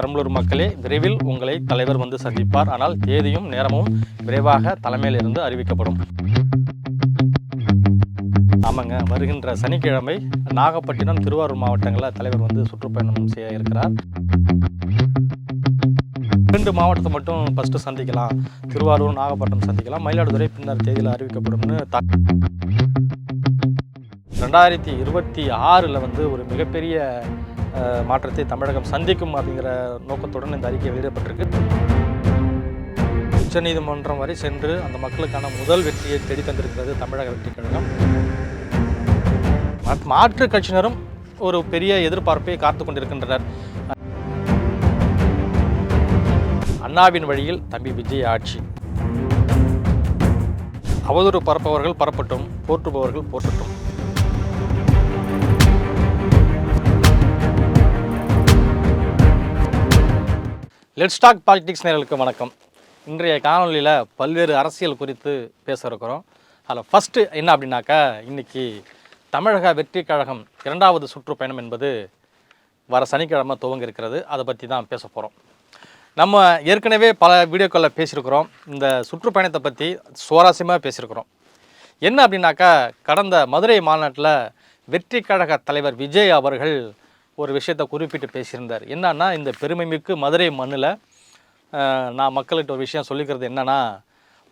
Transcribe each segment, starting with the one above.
பெரம்பலூர் மக்களே, விரைவில் உங்களை தலைவர் வந்து சந்திப்பார். ஆனால் தேதியும் நேரமும் விரைவாக தலைமையில் இருந்து அறிவிக்கப்படும். ஆமாங்க, வருகின்ற சனிக்கிழமை நாகப்பட்டினம், திருவாரூர் மாவட்டங்களில் தலைவர் வந்து சுற்றுப்பயணம் செய்ய இருக்கிறார். 2 மாவட்டத்தை மட்டும் ஃபஸ்ட்டு சந்திக்கலாம். திருவாரூர், நாகப்பட்டினம் சந்திக்கலாம். மயிலாடுதுறை பின்னர் தேதியில் அறிவிக்கப்படும்னு 2026 வந்து ஒரு மிகப்பெரிய மாற்றத்தை தமிழகம் சந்திக்கும் அப்படிங்கிற நோக்கத்துடன் இந்த அறிக்கை வெளியிடப்பட்டிருக்கு. உச்சநீதிமன்றம் வரை சென்று அந்த மக்களுக்கான முதல் வெற்றியை தேடி தந்திருக்கிறது தமிழக வெற்றி கழகம். மாற்று கட்சியினரும் ஒரு பெரிய எதிர்பார்ப்பை காத்து கொண்டிருக்கின்றனர். அண்ணாவின் வழியில் தம்பி விஜய் ஆட்சி. அவதூறு பரப்பவர்கள் பரப்பட்டும், போற்றுபவர்கள் போற்றட்டும். லெட்ஸ் டாக் பாலிடிக்ஸ் நேயர்களுக்கு வணக்கம். இன்றைய காணொலியில் பல்வேறு அரசியல் குறித்து பேச இருக்கிறோம். அதில் ஃபஸ்ட்டு என்ன அப்படின்னாக்கா, இன்றைக்கி தமிழக வெற்றி கழகம் 2வது சுற்றுப்பயணம் என்பது வர சனிக்கிழமை துவங்க இருக்கிறது. அதை பற்றி தான் பேச போகிறோம். நம்ம ஏற்கனவே பல வீடியோக்களில் பேசியிருக்கிறோம். இந்த சுற்றுப்பயணத்தை பற்றி சுவாரஸ்யமாக பேசியிருக்கிறோம். என்ன அப்படின்னாக்கா, கடந்த மதுரை மாநாட்டில் வெற்றி கழக தலைவர் விஜய் அவர்கள் ஒரு விஷயத்தை குறிப்பிட்டு பேசியிருந்தார். என்னன்னா, இந்த பெருமைமிக்கு மதுரை மண்ணில் நான் மக்கள்கிட்ட ஒரு விஷயம் சொல்லிக்கிறது என்னென்னா,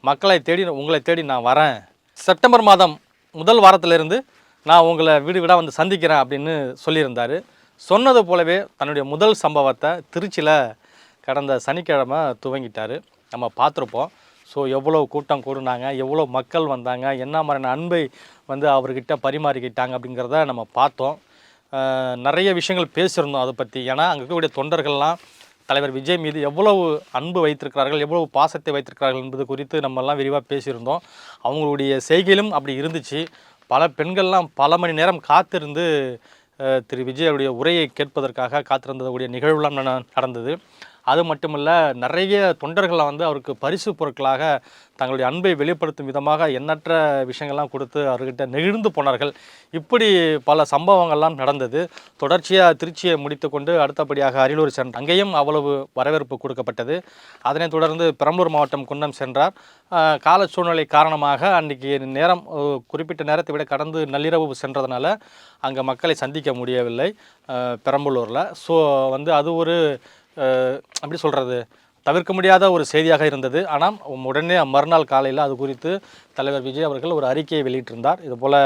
உங்களை தேடி நான் வரேன். செப்டம்பர் மாதம் முதல் வாரத்திலிருந்து நான் உங்களை வீடு வீடாக வந்து சந்திக்கிறேன் அப்படின்னு சொல்லியிருந்தார். சொன்னது போலவே தன்னுடைய முதல் சம்பவத்தை திருச்சியில் கடந்த சனிக்கிழமை துவங்கிட்டார். நம்ம பார்த்துருப்போம். ஸோ எவ்வளோ கூட்டம் கூடுனாங்க, எவ்வளோ மக்கள் வந்தாங்க, என்ன மாதிரியான அன்பை வந்து அவர்கிட்ட பரிமாறிக்கிட்டாங்க அப்படிங்கிறத நம்ம பார்த்தோம். நிறைய விஷயங்கள் பேசியிருந்தோம் அதை பற்றி. ஏன்னா அங்கே இருக்கக்கூடிய தொண்டர்கள்லாம் தலைவர் விஜய் மீது எவ்வளவு அன்பு வைத்திருக்கிறார்கள், எவ்வளவு பாசத்தை வைத்திருக்கிறார்கள் என்பது குறித்து நம்மெல்லாம் விரிவாக பேசியிருந்தோம். அவங்களுடைய செய்கையிலும் அப்படி இருந்துச்சு. பல பெண்கள்லாம் பல மணி நேரம் காத்திருந்து திரு விஜயுடைய உரையை கேட்பதற்காக காத்திருந்தக்கூடிய நிகழ்வுலாம் நடந்தது. அது மட்டுமல்ல, நிறைய தொண்டர்களை வந்து அவருக்கு பரிசு பொருட்களாக தங்களுடைய அன்பை வெளிப்படுத்தும் விதமாக எண்ணற்ற விஷயங்கள்லாம் கொடுத்து அவர்கிட்ட நெகிழ்ந்து போனார்கள். இப்படி பல சம்பவங்கள்லாம் நடந்தது. தொடர்ச்சியாக திருச்சியை முடித்து கொண்டு அடுத்தபடியாக அரியலூர் சென்றார். அங்கேயும் அவ்வளவு வரவேற்பு கொடுக்கப்பட்டது. அதனைத் தொடர்ந்து பெரம்பலூர் மாவட்டம் குன்னம் சென்றார். கால சூழ்நிலை காரணமாக அன்றைக்கி நேரம் குறிப்பிட்ட நேரத்தை விட கடந்து நள்ளிரவு சென்றதுனால அங்கே மக்களை சந்திக்க முடியவில்லை பெரம்பலூரில். ஸோ வந்து அது ஒரு அப்படி சொல்கிறது, தவிர்க்க முடியாத ஒரு செய்தியாக இருந்தது. ஆனால் உடனே மறுநாள் காலையில் அது குறித்து தலைவர் விஜய் அவர்கள் ஒரு அறிக்கையை வெளியிட்டிருந்தார். இதுபோல்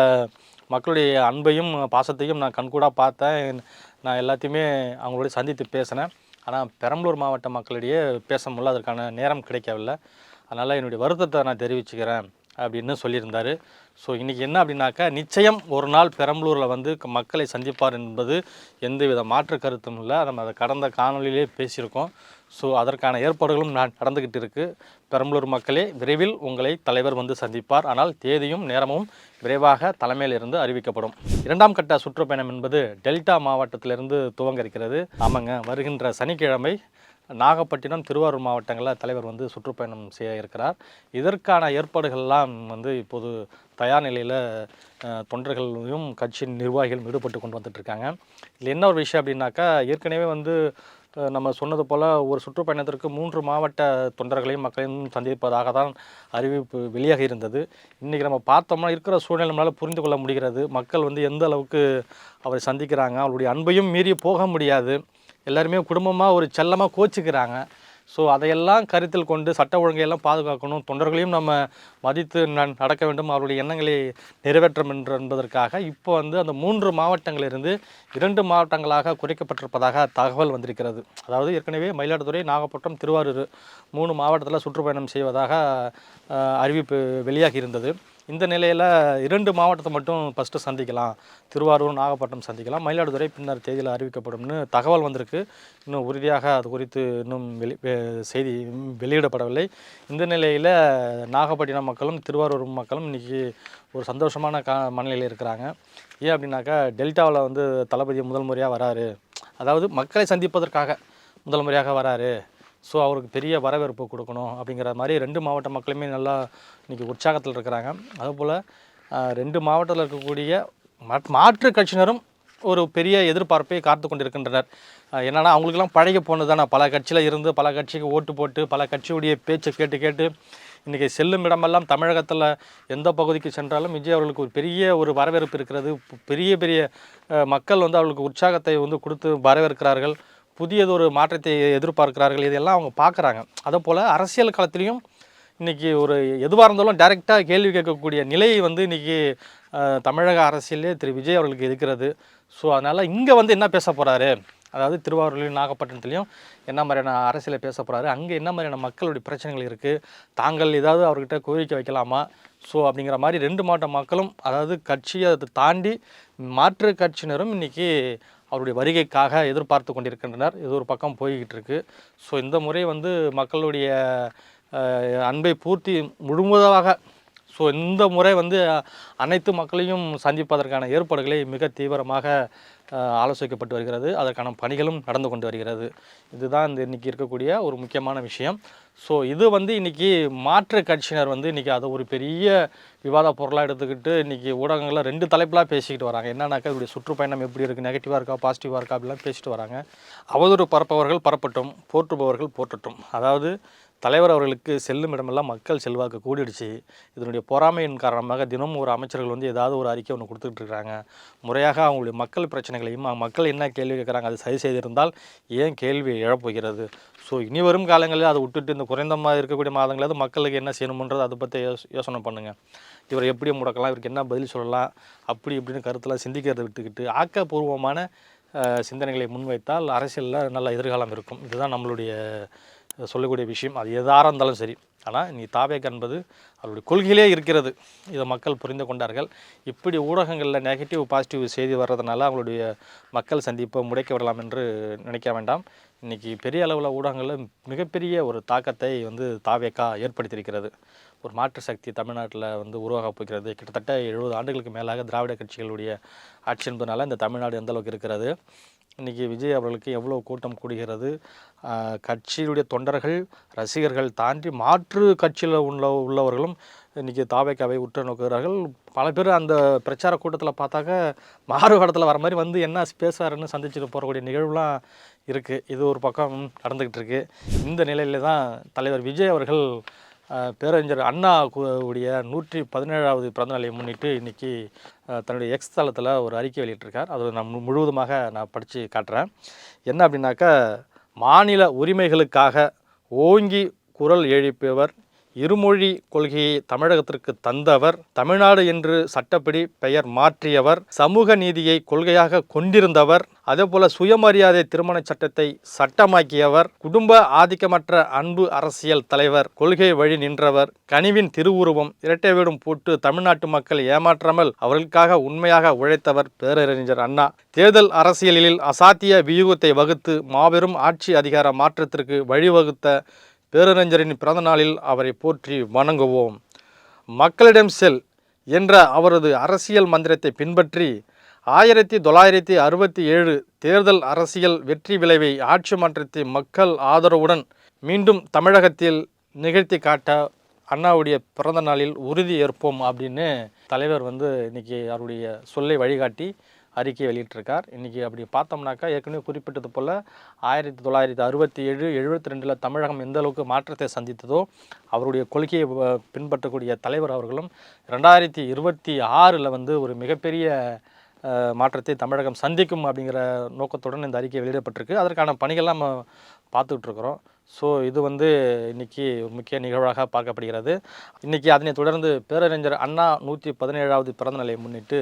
மக்களுடைய அன்பையும் பாசத்தையும் நான் கண்கூடாக பார்த்தேன். நான் எல்லாத்தையுமே அவங்களோட சந்தித்து பேசினேன். ஆனால் பெரம்பலூர் மாவட்ட மக்களிடையே பேச முடியல, அதற்கான நேரம் கிடைக்கவில்லை. அதனால் என்னுடைய வருத்தத்தை நான் தெரிவிச்சுக்கிறேன் அப்படின்னு சொல்லியிருந்தார். ஸோ இன்றைக்கி என்ன அப்படின்னாக்கா, நிச்சயம் ஒரு நாள் பெரம்பலூரில் வந்து மக்களை சந்திப்பார் என்பது எந்தவித மாற்று கருத்தும் இல்லை. நம்ம அதை கடந்த காணொலியிலே பேசியிருக்கோம். ஸோ அதற்கான ஏற்பாடுகளும் நடந்துக்கிட்டு இருக்குது. பெரம்பலூர் மக்களே, விரைவில் உங்களை தலைவர் வந்து சந்திப்பார். ஆனால் தேதியும் நேரமும் விரைவாக தலைமையில் இருந்து அறிவிக்கப்படும். 2ஆம் கட்ட சுற்றுப்பயணம் என்பது டெல்டா மாவட்டத்திலிருந்து துவங்க இருக்கிறது. ஆமாங்க, வருகின்ற சனிக்கிழமை நாகப்பட்டினம், திருவாரூர் மாவட்டங்களில் தலைவர் வந்து சுற்றுப்பயணம் செய்ய இருக்கிறார். இதற்கான ஏற்பாடுகள்லாம் வந்து இப்போது தயார் நிலையில் தொண்டர்களையும் கட்சியின் நிர்வாகிகளும் ஈடுபட்டு கொண்டு வந்துட்டுருக்காங்க. இதில் என்ன ஒரு விஷயம் அப்படின்னாக்கா, ஏற்கனவே வந்து நம்ம சொன்னது போல் ஒரு சுற்றுப்பயணத்திற்கு 3 மாவட்ட தொண்டர்களையும் மக்களையும் சந்திப்பதாக தான் அறிவிப்பு வெளியாக இருந்தது. இன்றைக்கி நம்ம பார்த்தோம்னா இருக்கிற சூழ்நிலை நம்மளால் புரிந்து கொள்ள முடிகிறது. மக்கள் வந்து எந்த அளவுக்கு அவரை சந்திக்கிறாங்க, அவருடைய அன்பையும் மீறி போக முடியாது. எல்லாருமே குடும்பமாக ஒரு செல்லமாக கோச்சிக்கிறாங்க. ஸோ அதையெல்லாம் கருத்தில் கொண்டு சட்ட ஒழுங்கையெல்லாம் பாதுகாக்கணும், தொண்டர்களையும் நம்ம மதித்து நடக்க வேண்டும், அவருடைய எண்ணங்களை நிறைவேற்ற என்பதற்காக இப்போ வந்து அந்த 3 மாவட்டங்களிலிருந்து 2 மாவட்டங்களாக குறைக்கப்பட்டிருப்பதாக தகவல் வந்திருக்கிறது. அதாவது ஏற்கனவே மயிலாடுதுறை, நாகப்பட்டினம், திருவாரூர் 3 மாவட்டத்தில் சுற்றுப்பயணம் செய்வதாக அறிவிப்பு வெளியாகி இருந்தது. இந்த நிலையில் 2 மாவட்டத்தை மட்டும் ஃபஸ்ட்டு சந்திக்கலாம். திருவாரூர், நாகப்பட்டினம் சந்திக்கலாம். மயிலாடுதுறை பின்னர் தேதியில் அறிவிக்கப்படும்னு தகவல் வந்திருக்கு. இன்னும் உறுதியாக அது குறித்து இன்னும் செய்தி வெளியிடப்படவில்லை. இந்த நிலையில் நாகப்பட்டினம் மக்களும் திருவாரூர் மக்களும் இன்றைக்கி ஒரு சந்தோஷமான மனநிலையில் இருக்கிறாங்க. ஏன் அப்படின்னாக்கா, டெல்டாவில் வந்து தளபதி முதல் முறையாக வராரு, அதாவது மக்களை சந்திப்பதற்காக முதல் முறையாக வராரு. ஸோ அவருக்கு பெரிய வரவேற்பு கொடுக்கணும் அப்படிங்கிற மாதிரி 2 மாவட்ட மக்களுமே நல்லா இன்றைக்கி உற்சாகத்தில் இருக்கிறாங்க. அதுபோல் 2 மாவட்டத்தில் இருக்கக்கூடிய மாற்று கட்சியினரும் ஒரு பெரிய எதிர்பார்ப்பை காத்து கொண்டிருக்கின்றனர். என்னென்னா அவங்களுக்கெல்லாம் பழகி போனது தானே, பல கட்சியில் இருந்து பல கட்சிக்கு ஓட்டு போட்டு பல கட்சியுடைய பேச்சை கேட்டு கேட்டு இன்றைக்கி செல்லும் இடமெல்லாம் தமிழகத்தில் எந்த பகுதிக்கு சென்றாலும் விஜய் அவர்களுக்கு ஒரு பெரிய ஒரு வரவேற்பு இருக்கிறது. பெரிய பெரிய மக்கள் வந்து அவர்களுக்கு உற்சாகத்தை வந்து கொடுத்து வரவேற்கிறார்கள். புதியதொரு மாற்றத்தை எதிர்பார்க்கிறார்கள். இதெல்லாம் அவங்க பார்க்குறாங்க. அதே போல் அரசியல் களத்திலையும் இன்றைக்கி ஒரு எதுவாக இருந்தாலும் டைரெக்டாக கேள்வி கேட்கக்கூடிய நிலை வந்து இன்றைக்கி தமிழக அரசியலே திரு விஜய் அவர்களுக்கு இருக்கிறது. ஸோ அதனால் இங்கே வந்து என்ன பேச போகிறாரு, அதாவது திருவாரூர்லையும் நாகப்பட்டினத்துலேயும் என்ன மாதிரியான அரசியலை பேச போகிறாரு, அங்கே என்ன மாதிரியான மக்களுடைய பிரச்சனைகள் இருக்குது, தாங்கள் ஏதாவது அவர்கிட்ட கோரிக்கை வைக்கலாமா, ஸோ அப்படிங்கிற மாதிரி 2 மாவட்ட மக்களும், அதாவது கட்சியை தாண்டி மாற்று கட்சியினரும் இன்றைக்கி அவருடைய வருகைக்காக எதிர்பார்த்து கொண்டிருக்கின்றனர். இது ஒரு பக்கம் போய்கிட்டு இருக்குது. ஸோ இந்த முறை வந்து மக்களுடைய அன்பை பூர்த்தி முழுவதாக, ஸோ இந்த முறை வந்து அனைத்து மக்களையும் சந்திப்பதற்கான ஏற்பாடுகளை மிக தீவிரமாக ஆலோசிக்கப்பட்டு வருகிறது. அதற்கான பணிகளும் நடந்து கொண்டு வருகிறது. இதுதான் இந்த இன்றைக்கி இருக்கக்கூடிய ஒரு முக்கியமான விஷயம். ஸோ இது வந்து இன்றைக்கி மாற்று கட்சியினர் வந்து இன்றைக்கி அதை ஒரு பெரிய விவாத பொருளாக எடுத்துக்கிட்டு இன்றைக்கி ஊடகங்களில் 2 தலைப்பெலாம் பேசிக்கிட்டு வராங்க. என்னன்னாக்கா இப்படி சுற்றுப்பயணம் எப்படி இருக்குது, நெகட்டிவாக இருக்கா பாசிட்டிவாக இருக்கா அப்படிலாம் பேசிட்டு வராங்க. அவதூறு பரப்பவர்கள் பரப்பட்டும், போற்றுபவர்கள் போற்றட்டும். அதாவது தலைவர் அவர்களுக்கு செல்லும் இடமெல்லாம் மக்கள் செல்வாக்கு கூடிடுச்சு. இதனுடைய பொறாமையின் காரணமாக தினமும் ஒரு அமைச்சர்கள் வந்து ஏதாவது ஒரு அறிக்கை ஒன்று கொடுத்துக்கிட்டு இருக்கிறாங்க. முறையாக அவங்களுடைய மக்கள் பிரச்சனைகளையும் மக்கள் என்ன கேள்வி கேட்குறாங்க அது சரி செய்திருந்தால் ஏன் கேள்வி எழப்போகிறது. ஸோ இனி வரும் காலங்களில் அதை விட்டுட்டு இந்த குறைந்த இருக்கக்கூடிய மாதங்களாவது மக்களுக்கு என்ன செய்யணுன்றது அதை பற்றி யோசனை பண்ணுங்கள். இவரை எப்படி முடக்கலாம், இவருக்கு என்ன பதில் சொல்லலாம், அப்படி இப்படின்னு கருத்தெல்லாம் சிந்திக்கிறதை விட்டுக்கிட்டு ஆக்கப்பூர்வமான சிந்தனைகளை முன்வைத்தால் அரசியலில் நல்ல எதிர்காலம் இருக்கும். இதுதான் நம்மளுடைய சொல்லக்கூடிய விஷயம். அது எதாக இருந்தாலும் சரி. ஆனால் நீ தாவேக் என்பது அவருடைய கொள்கையிலே இருக்கிறது. இதை மக்கள் புரிந்து கொண்டார்கள். இப்படி ஊடகங்களில் நெகட்டிவ் பாசிட்டிவ் செய்தி வர்றதுனால அவங்களுடைய மக்கள் சந்திப்பை முடைக்க விடலாம் என்று நினைக்க வேண்டாம். இன்றைக்கி பெரிய அளவில் ஊடகங்களில் மிகப்பெரிய ஒரு தாக்கத்தை வந்து தாவேக்கா ஏற்படுத்தியிருக்கிறது. ஒரு மாற்று சக்தி தமிழ்நாட்டில் வந்து உருவாகப் போகிறது. கிட்டத்தட்ட 70 ஆண்டுகளுக்கு மேலாக திராவிட கட்சிகளுடைய ஆட்சி என்பதனால இந்த தமிழ்நாடு எந்தளவுக்கு இருக்கிறது. இன்றைக்கி விஜய் அவர்களுக்கு எவ்வளோ கூட்டம் கூடுகிறது. கட்சியுடைய தொண்டர்கள் ரசிகர்கள் தாண்டி மாற்று கட்சியில் உள்ளவர்களும் இன்றைக்கி தாவேக்காவை உற்று நோக்குகிறார்கள். பல பேர் அந்த பிரச்சார கூட்டத்தில் பார்த்தாக்க மாறு இடத்துல வர மாதிரி வந்து என்ன பேசுகிறாருன்னு சந்திச்சுட்டு போகக்கூடிய நிகழ்வுலாம் இருக்குது. இது ஒரு பக்கம் நடந்துக்கிட்டு இருக்குது. இந்த நிலையில் தான் தலைவர் விஜய் அவர்கள் பேரறிஞர் அண்ணா உடைய 117வது பிறந்தநாளை முன்னிட்டு இன்றைக்கி தன்னுடைய எக்ஸ் தளத்தில் ஒரு அறிக்கை வெளியிட்டிருக்கார். அதை நான் முழுவதுமாக நான் படித்து காட்டுறேன். என்ன அப்படின்னாக்கா, மாநில உரிமைகளுக்காக ஓங்கி குரல் எழுப்பியவர், இருமொழி கொள்கையை தமிழகத்திற்கு தந்தவர், தமிழ்நாடு என்று சட்டப்படி பெயர் மாற்றியவர், சமூக நீதியை கொள்கையாக கொண்டிருந்தவர், அதேபோல சுயமரியாதை திருமண சட்டத்தை சட்டமாக்கியவர், குடும்ப ஆதிக்கமற்ற அன்பு அரசியல் தலைவர், கொள்கை வழி நின்றவர், கனிவின் திருவுருவம், இரட்டை வேடம் போட்டு தமிழ்நாட்டு மக்கள் ஏமாற்றாமல் அவர்களுக்காக உண்மையாக உழைத்தவர் பேரறிஞர் அண்ணா. தேர்தல் அரசியலில் அசாத்திய வியூகத்தை வகுத்து மாபெரும் ஆட்சி அதிகார மாற்றத்திற்கு வழிவகுத்த பேரறிஞரின் பிறந்த நாளில் அவரை போற்றி வணங்குவோம். மக்களிடம் செல் என்ற அவரது அரசியல் மந்திரத்தை பின்பற்றி 1967 தேர்தல் அரசியல் வெற்றி விளைவை ஆட்சி மாற்றத்தை மக்கள் ஆதரவுடன் மீண்டும் தமிழகத்தில் நிகழ்த்தி காட்ட அண்ணாவுடைய பிறந்த நாளில் உறுதி ஏற்போம் அப்படின்னு தலைவர் வந்து இன்றைக்கி அவருடைய சொல்லை வழிகாட்டி அறிக்கை வெளியிட்டிருக்கார். இன்றைக்கி அப்படி பார்த்தோம்னாக்கா ஏற்கனவே குறிப்பிட்டது போல் 1967 72 தமிழகம் எந்த அளவுக்கு மாற்றத்தை சந்தித்ததோ அவருடைய கொள்கையை பின்பற்றக்கூடிய தலைவர் அவர்களும் 2026 வந்து ஒரு மிகப்பெரிய மாற்றத்தை தமிழகம் சந்திக்கும் அப்படிங்கிற நோக்கத்துடன் இந்த அறிக்கை வெளியிடப்பட்டிருக்கு. அதற்கான பணிகள் நம்ம பார்த்துக்கிட்டு இருக்கிறோம். ஸோ இது வந்து இன்றைக்கி ஒரு முக்கிய நிகழ்வாக பார்க்கப்படுகிறது. இன்றைக்கி அதனை தொடர்ந்து பேரறிஞர் அண்ணா 117வது பிறந்தநாளை முன்னிட்டு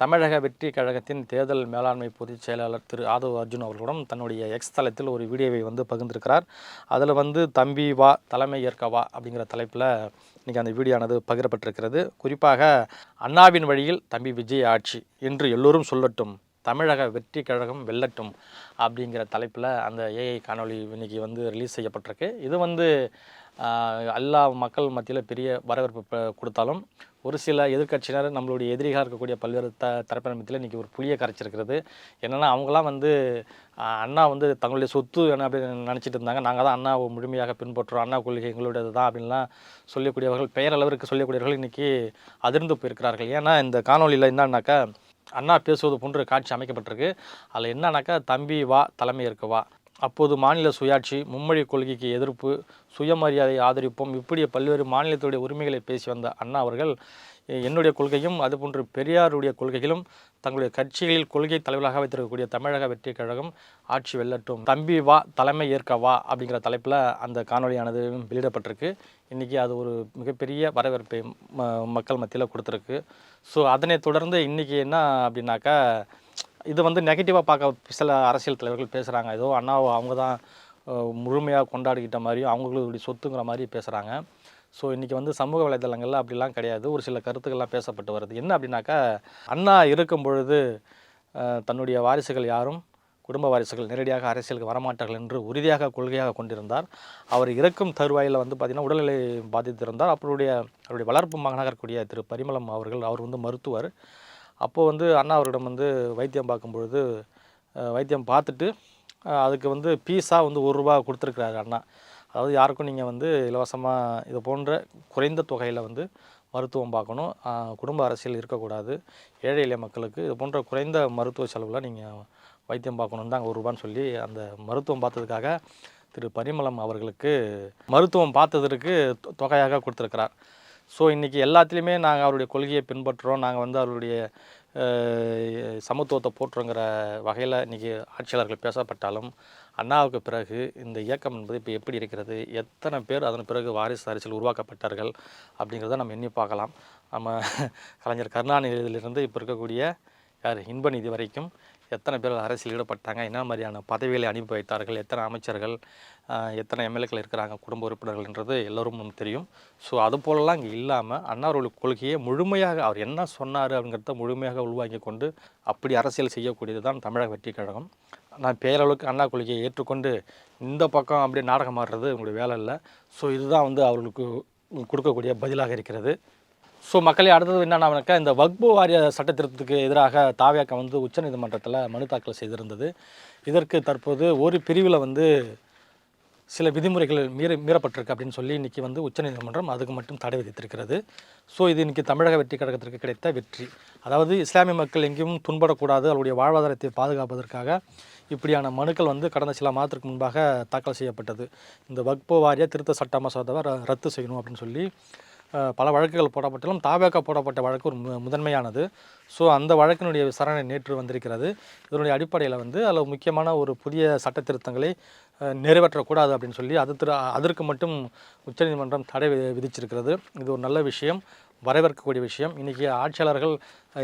தமிழக வெற்றி கழகத்தின் தேர்தல் மேலாண்மை பொதுச் செயலாளர் திரு ஆதவ் அர்ஜுன் அவர்களுடன் தன்னுடைய எக்ஸ் தளத்தில் ஒரு வீடியோவை வந்து பகிர்ந்திருக்கிறார். அதில் வந்து தம்பி வா தலைமை ஏற்க வா அப்படிங்கிற தலைப்பில் இன்றைக்கி அந்த வீடியோவானது பகிரப்பட்டிருக்கிறது. குறிப்பாக அண்ணாவின் வழியில் தம்பி விஜய் ஆட்சி என்று எல்லோரும் சொல்லட்டும், தமிழக வெற்றி கழகம் வெல்லட்டும் அப்படிங்கிற தலைப்பில் அந்த ஏஐ காணொளி இன்றைக்கி வந்து ரிலீஸ் செய்யப்பட்டிருக்கு. இது வந்து எல்லா மக்கள் மத்தியில் பெரிய வரவேற்பு கொடுத்தாலும் ஒரு சில எதிர்க்கட்சியினர் நம்மளுடைய எதிரியாக இருக்கக்கூடிய பல்வேறு தரப்பினர் மத்தியில் இன்றைக்கி ஒரு புளியை கரைச்சிருக்கிறது. என்னென்னா அவங்களாம் வந்து அண்ணா வந்து தங்களுடைய சொத்து என்ன அப்படின்னு நினச்சிட்டு இருந்தாங்க. நாங்கள் தான் அண்ணாவை முழுமையாக பின்பற்றுறோம், அண்ணா கொள்கை எங்களுடையது தான் அப்படின்லாம் சொல்லக்கூடியவர்கள், பெயர் அளவிற்கு சொல்லக்கூடியவர்கள் இன்றைக்கி அதிர்ந்து போயிருக்கிறார்கள். ஏன்னா இந்த காணொலியில் என்னன்னாக்கா, அண்ணா பேசுவது போன்ற காட்சி அமைக்கப்பட்டிருக்கு. அதில் என்னன்னாக்கா, தம்பி வா தலைமை ஏற்க வா, அப்போது மாநில சுயாட்சி, மும்மொழி கொள்கைக்கு எதிர்ப்பு, சுயமரியாதை ஆதரிப்போம், இப்படி பல்வேறு மாநிலத்துடைய உரிமைகளை பேசி வந்த அண்ணா அவர்கள் என்னுடைய கொள்கையும் அதுபோன்று பெரியாருடைய கொள்கைகளும் தங்களுடைய கட்சிகளில் கொள்கை தலைவராக வைத்திருக்கக்கூடிய தமிழக வெற்றி கழகம் ஆட்சி வெல்லட்டும், தம்பி வா தலைமை ஏற்க வா அப்படிங்கிற தலைப்பில் அந்த காணொலியானது வெளியிடப்பட்டிருக்கு. இன்றைக்கி அது ஒரு மிகப்பெரிய வரவேற்பை மக்கள் மத்தியில் கொடுத்துருக்கு. ஸோ அதனை தொடர்ந்து இன்றைக்கி என்ன அப்படின்னாக்கா, இது வந்து நெகட்டிவாக பார்க்க சில அரசியல் தலைவர்கள் பேசுகிறாங்க. ஏதோ அண்ணாவை அவங்க தான் முழுமையாக கொண்டாடிக்கிட்ட மாதிரியும் அவங்களுடைய சொத்துங்கிற மாதிரி பேசுகிறாங்க. ஸோ இன்றைக்கி வந்து சமூக வலைதளங்களில் அப்படிலாம் கிடையாது. ஒரு சில கருத்துக்கள்லாம் பேசப்பட்டு வருது. என்ன அப்படின்னாக்கா, அண்ணா இருக்கும் பொழுது தன்னுடைய வாரிசுகள் யாரும் குடும்ப வாரிசுகள் நேரடியாக அரசியலுக்கு வரமாட்டார்கள் என்று உறுதியாக கொள்கையாக கொண்டிருந்தார். அவர் இறக்கும் தருவாயில் வந்து பார்த்திங்கன்னா உடல்நிலை பாதித்திருந்தார். அவருடைய வளர்ப்பு மகனாக இருக்கக்கூடிய திரு பரிமளம் அவர் வந்து மருத்துவர். அப்போது வந்து அண்ணா அவரிடம் வந்து வைத்தியம் பார்க்கும்பொழுது வைத்தியம் பார்த்துட்டு அதுக்கு வந்து பீஸாக வந்து ₹1 கொடுத்துருக்குறாரு அண்ணா. அதாவது யாருக்கும் நீங்கள் வந்து இலவசமாக இது போன்ற குறைந்த தொகையில் வந்து மருத்துவம் பார்க்கணும், குடும்ப அரசியல் இருக்கக்கூடாது, ஏழை எளிய மக்களுக்கு இது போன்ற குறைந்த மருத்துவ செலவில் நீங்கள் வைத்தியம் பார்க்கணும் தான் ₹1 சொல்லி அந்த மருத்துவம் பார்த்ததுக்காக திரு பரிமளம் அவர்களுக்கு மருத்துவம் பார்த்ததற்கு தொகையாக கொடுத்துருக்கிறார். ஸோ இன்றைக்கி எல்லாத்துலேயுமே நாங்கள் அவருடைய கொள்கையை பின்பற்றுறோம், நாங்கள் வந்து அவருடைய சமத்துவத்தை போற்றுங்கிற வகையில் இன்றைக்கி ஆட்சியாளர்கள் பேசப்பட்டாலும், அண்ணாவுக்கு பிறகு இந்த இயக்கம் என்பது இப்போ எப்படி இருக்கிறது, எத்தனை பேர் அதன் பிறகு வாரிசு அரசியல் உருவாக்கப்பட்டார்கள் அப்படிங்கிறத நம்ம எண்ணி பார்க்கலாம். நம்ம கலைஞர் கருணாநிதியிலிருந்து இப்போ இருக்கக்கூடிய இன்பநிதி வரைக்கும் எத்தனை பேர் அரசியல் ஈடுபட்டாங்க, என்ன மாதிரியான பதவிகளை அனுப்பி வைத்தார்கள், எத்தனை அமைச்சர்கள், எத்தனை எம்எல்ஏக்கள் இருக்கிறாங்க, குடும்ப உறுப்பினர்கள்ன்றது எல்லோரும் நமக்கு தெரியும். ஸோ அது போலலாம் இங்கே இல்லாமல் அண்ணாவுடைய கொள்கையை முழுமையாக அவர் என்ன சொன்னார் அப்படிங்கிறத முழுமையாக உள்வாங்கி கொண்டு அப்படி அரசியல் செய்யக்கூடியது தான் தமிழக வெற்றி கழகம். நான் பேரளவுக்கு அண்ணா கொள்கையை ஏற்றுக்கொண்டு இந்த பக்கம் அப்படியே நாடகம் ஆடுறது உங்களுடைய வேலை இல்லை. ஸோ இதுதான் வந்து அவர்களுக்கு கொடுக்கக்கூடிய பதிலாக இருக்கிறது. ஸோ மக்களே, அடுத்தது என்னன்னாக்கா, இந்த வக்பு வாரிய சட்ட திருத்தத்துக்கு எதிராக தாவேகா வந்து உச்சநீதிமன்றத்தில் மனு தாக்கல் செய்திருந்தது. இதற்கு தற்போது ஒரு பிரிவில் வந்து சில விதிமுறைகள் மீறப்பட்டிருக்கு அப்படின்னு சொல்லி இன்றைக்கி வந்து உச்சநீதிமன்றம் அதுக்கு மட்டும் தடை விதித்திருக்கிறது. ஸோ இது இன்றைக்கி தமிழக வெற்றி கழகத்திற்கு கிடைத்த வெற்றி. அதாவது இஸ்லாமிய மக்கள் எங்கேயும் துன்படக்கூடாது, அவருடைய வாழ்வாதாரத்தை பாதுகாப்பதற்காக இப்படியான மனுக்கள் வந்து கடந்த சில மாதத்திற்கு முன்பாக தாக்கல் செய்யப்பட்டது. இந்த வக்பு வாரிய திருத்த சட்ட மசோதாவை ரத்து செய்யணும் அப்படின்னு சொல்லி பல வழக்குகள் போடப்பட்டாலும் தாவேகா போடப்பட்ட வழக்கு ஒரு அதன்மையானது. ஸோ அந்த வழக்கினுடைய விசாரணை நேற்று வந்திருக்கிறது. இதனுடைய அடிப்படையில் வந்து அதில் முக்கியமான ஒரு புதிய சட்ட திருத்தங்களை நிறைவேற்றக்கூடாது அப்படின்னு சொல்லி அதற்கு மட்டும் உச்சநீதிமன்றம் தடை விதிச்சிருக்கிறது. இது ஒரு நல்ல விஷயம், வரவேற்கக்கூடிய விஷயம். இன்றைக்கி ஆட்சியாளர்கள்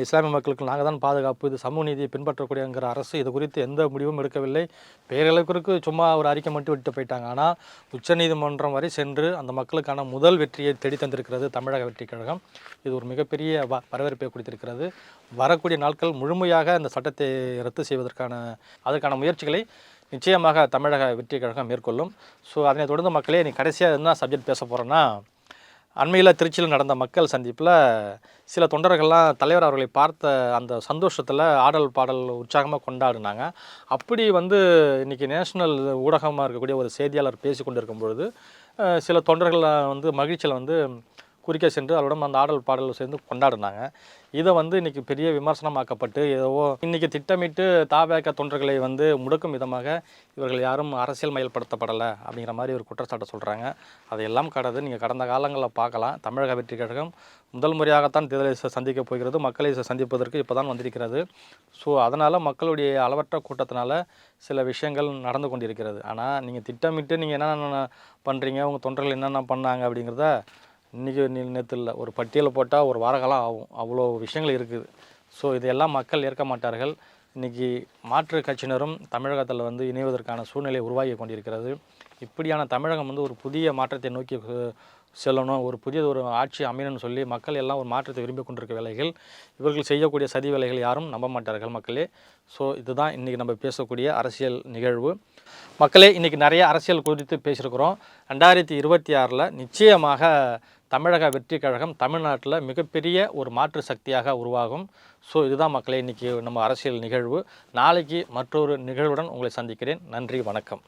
இஸ்லாமிய மக்களுக்கு நாங்கள் தான் பாதுகாப்பு, இது சமூக நீதியை பின்பற்றக்கூடியங்கிற அரசு இது குறித்து எந்த முடிவும் எடுக்கவில்லை. பேரளவிற்கு சும்மா ஒரு அறிக்கை மட்டும் விட்டு போயிட்டாங்க. ஆனால் உச்சநீதிமன்றம் வரை சென்று அந்த மக்களுக்கான முதல் வெற்றியை தேடி தந்திருக்கிறது தமிழக வெற்றி கழகம். இது ஒரு மிகப்பெரிய வரவேற்பை கொடுத்திருக்கிறது. வரக்கூடிய நாட்கள் முழுமையாக இந்த சட்டத்தை ரத்து செய்வதற்கான அதற்கான முயற்சிகளை நிச்சயமாக தமிழக வெற்றி கழகம் மேற்கொள்ளும். ஸோ அதனை தொடர்ந்து மக்களே, நீ கடைசியாக என்ன சப்ஜெக்ட் பேச போகிறேன்னா, அண்மையில் திருச்சியில் நடந்த மக்கள் சந்திப்பில் சில தொண்டர்கள்லாம் தலைவர் அவர்களை பார்த்த அந்த சந்தோஷத்தில் ஆடல் பாடல் உற்சாகமாக கொண்டாடினாங்க. அப்படி வந்து இன்றைக்கி நேஷனல் ஊடகமாக இருக்கக்கூடிய ஒரு செய்தியாளர் பேசி கொண்டிருக்கும் பொழுது சில தொண்டர்கள் வந்து மகிழ்ச்சியில் வந்து குறிக்க சென்று அவரிடம் அந்த ஆடல் பாடல் சேர்ந்து கொண்டாடினாங்க. இதை வந்து இன்றைக்கி பெரிய விமர்சனமாக்கப்பட்டு ஏதோ இன்றைக்கி திட்டமிட்டு தாவேகா தொண்டர்களை வந்து முடக்கும் விதமாக இவர்கள் யாரும் அரசியல் மயல்படுத்தப்படலை அப்படிங்கிற மாதிரி ஒரு குற்றச்சாட்டை சொல்கிறாங்க. அதையெல்லாம் கடந்து நீங்கள் கடந்த காலங்களில் பார்க்கலாம், தமிழக வெற்றி கழகம் முதல் முறையாகத்தான் தேர்தலை சந்திக்கப் போகிறது, மக்களை சந்திப்பதற்கு இப்போ தான் வந்திருக்கிறது. ஸோ அதனால் மக்களுடைய அளவற்ற கூட்டத்தினால சில விஷயங்கள் நடந்து கொண்டிருக்கிறது. ஆனால் நீங்கள் திட்டமிட்டு நீங்கள் என்னென்ன பண்ணுறீங்க, உங்கள் தொண்டர்கள் என்னென்ன பண்ணாங்க அப்படிங்கிறத இன்றைக்கி நேற்று இல்லை, ஒரு பட்டியலை போட்டால் ஒரு வாரகாலம் ஆகும், அவ்வளோ விஷயங்கள் இருக்குது. ஸோ இதையெல்லாம் மக்கள் ஏற்க மாட்டார்கள். இன்றைக்கி மாற்று கட்சியினரும் தமிழகத்தில் வந்து இணைவதற்கான சூழ்நிலை உருவாகி கொண்டிருக்கிறது. இப்படியான தமிழகம் வந்து ஒரு புதிய மாற்றத்தை நோக்கி செல்லணும், ஒரு புதிய ஒரு ஆட்சி அமையணும்னு சொல்லி மக்கள் எல்லாம் ஒரு மாற்றத்தை விரும்பி கொண்டிருக்க வேலைகள், இவர்கள் செய்யக்கூடிய சதி வேலைகள் யாரும் நம்ப மாட்டார்கள் மக்களே. ஸோ இதுதான் இன்றைக்கி நம்ம பேசக்கூடிய அரசியல் நிகழ்வு. மக்களே, இன்றைக்கி நிறைய அரசியல் குறித்து பேசியிருக்கிறோம். 2026 நிச்சயமாக தமிழக வெற்றி கழகம் தமிழ்நாட்டில் மிகப்பெரிய ஒரு மாற்று சக்தியாக உருவாகும். ஸோ இதுதான் மக்களே இன்றைக்கி நம்ம அரசியல் நிகழ்வு. நாளைக்கு மற்றொரு நிகழ்வுடன் உங்களை சந்திக்கிறேன். நன்றி, வணக்கம்.